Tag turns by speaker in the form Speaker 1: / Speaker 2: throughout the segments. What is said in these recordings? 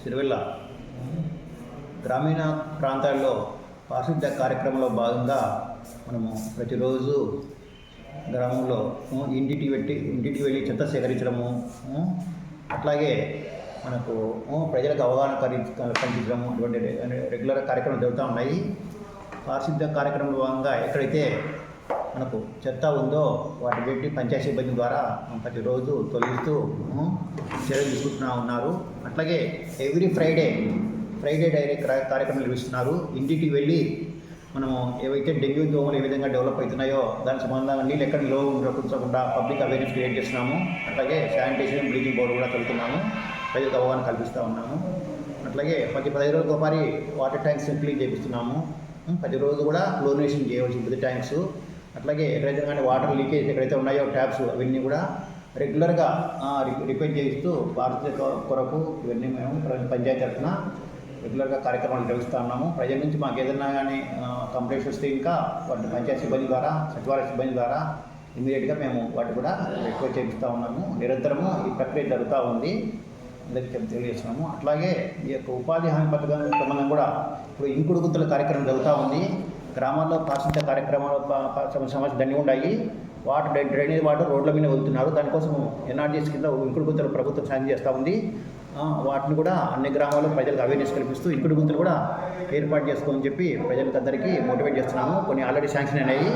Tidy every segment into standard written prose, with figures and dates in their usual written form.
Speaker 1: సిరివెల్ల గ్రామీణ ప్రాంతాల్లో పారిశుద్ధ్య కార్యక్రమంలో భాగంగా మనము ప్రతిరోజు గ్రామంలో ఇంటికి వెళ్ళి చెత్త సేకరించడము, అట్లాగే మనకు ప్రజలకు అవగాహన కల్పించడము అటువంటి రెగ్యులర్ కార్యక్రమాలు జరుగుతూ ఉన్నాయి. పారిశుద్ధ్య కార్యక్రమంలో భాగంగా ఎక్కడైతే మనకు చెత్త ఉందో వాటి పెట్టి పంచాయతీ సిబ్బంది ద్వారా ప్రతిరోజు తొలగిస్తూ చర్యలు తీసుకుంటూ ఉన్నారు. అట్లాగే ఎవ్రీ ఫ్రైడే డైరీ కార్యక్రమం నిర్వహిస్తున్నారు. ఇంటికి వెళ్ళి మనము ఏవైతే డెంగ్యూ దోమలు ఏ విధంగా డెవలప్ అవుతున్నాయో దానికి సంబంధంగా నీళ్ళు ఎక్కడ నిల్వ ఉంచకుండా పబ్లిక్ అవేర్నెస్ క్రియేట్ చేస్తున్నాము. అట్లాగే శానిటేషన్ బ్లీచింగ్ పౌడర్ కూడా చదువుతున్నాము, ప్రజలకు అవగాహన కల్పిస్తూ ఉన్నాము. అట్లాగే 15 రోజులకు ఒకసారి వాటర్ ట్యాంక్స్ క్లీన్ చేపిస్తున్నాము. ప్రతిరోజు కూడా క్లోరినేషన్ చేయవలసి ఉంటుంది ట్యాంక్స్. అట్లాగే ఎక్కడైతే కానీ వాటర్ లీకేజ్ ఎక్కడైతే ఉన్నాయో ట్యాప్స్ అవన్నీ కూడా రెగ్యులర్గా రిపేర్ చేయిస్తూ పారిశుద్ధ్య కొరకు ఇవన్నీ మేము పంచాయతీ తరఫున రెగ్యులర్గా కార్యక్రమాలు నిర్వహిస్తూ ఉన్నాము. ప్రజల నుంచి మాకు ఏదైనా కానీ కంప్లైంట్స్ వస్తే ఇంకా వాటి పంచాయతీ సిబ్బంది ద్వారా, సచివాలయ సిబ్బంది ద్వారా ఇమీడియట్గా మేము వాటి కూడా రిక్వెస్ట్ చేపిస్తూ ఉన్నాము. నిరంతరము ఈ ప్రక్రియ జరుగుతూ ఉంది, అందరికీ తెలియజేస్తున్నాము. అట్లాగే ఈ యొక్క ఉపాధి హామీ పథకం సంబంధం కూడా ఇప్పుడు ఇంకుడు గుంతల కార్యక్రమం జరుగుతూ ఉంది. గ్రామాల్లో పారిశుద్ధ్య కార్యక్రమాలు సమస్య దండి ఉన్నాయి. వాటర్ డ్రైనేజ్ వాటర్ రోడ్ల మీద వెళ్తున్నారు. దానికోసం ఎన్ఆర్జీఎస్ కింద ఇంకుడు గుంతలు ప్రభుత్వం సాయం చేస్తూ ఉంది. వాటిని కూడా అన్ని గ్రామాల్లో ప్రజలకు అవేర్నెస్ కల్పిస్తూ ఇంకుడు గుంతలు కూడా ఏర్పాటు చేసుకోమని చెప్పి ప్రజలకు అందరికీ మోటివేట్ చేస్తున్నాము. కొన్ని ఆల్రెడీ శాంక్షన్ అయినాయి,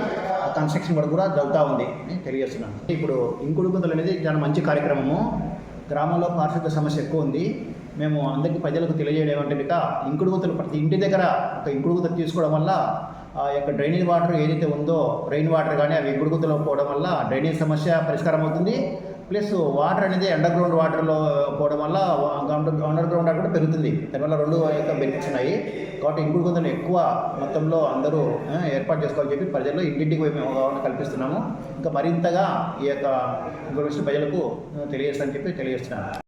Speaker 1: కన్స్ట్రక్షన్ కూడా జరుగుతూ ఉంది తెలియజేస్తున్నాను. ఇప్పుడు ఇంకుడు గుంతలు అనేది చాలా మంచి కార్యక్రమము. గ్రామంలో పారిశుద్ధ్య సమస్య ఎక్కువ ఉంది. మేము అందరికీ ప్రజలకు తెలియజేయడం ఏమంటే ఇంకుడు గుంతలు ప్రతి ఇంటి దగ్గర ఒక ఇంకుడు గుంతలు తీసుకోవడం వల్ల ఆ యొక్క డ్రైనేజ్ వాటర్ ఏదైతే ఉందో రెయిన్ వాటర్ కానీ అవి ఇంకుడు గుంతలో పోవడం వల్ల డ్రైనేజ్ సమస్య పరిష్కారం అవుతుంది. ప్లస్ వాటర్ అనేది అండర్ గ్రౌండ్ వాటర్లో పోవడం వల్ల అండర్ గ్రౌండ్ వాటర్ కూడా పెరుగుతుంది. దానివల్ల రెండు యొక్క బెనిఫిట్స్ ఉన్నాయి. కాబట్టి ఇంకుడు గుంతలు ఎక్కువ మొత్తంలో అందరూ ఏర్పాటు చేసుకోవాలని చెప్పి ప్రజల్లో ఇంటింటికి మేము అవగాహన కల్పిస్తున్నాము. ఇంకా మరింతగా ఈ యొక్క ఇన్ఫర్మేషన్ ప్రజలకు తెలియజేస్తామని చెప్పి తెలియజేస్తున్నాను.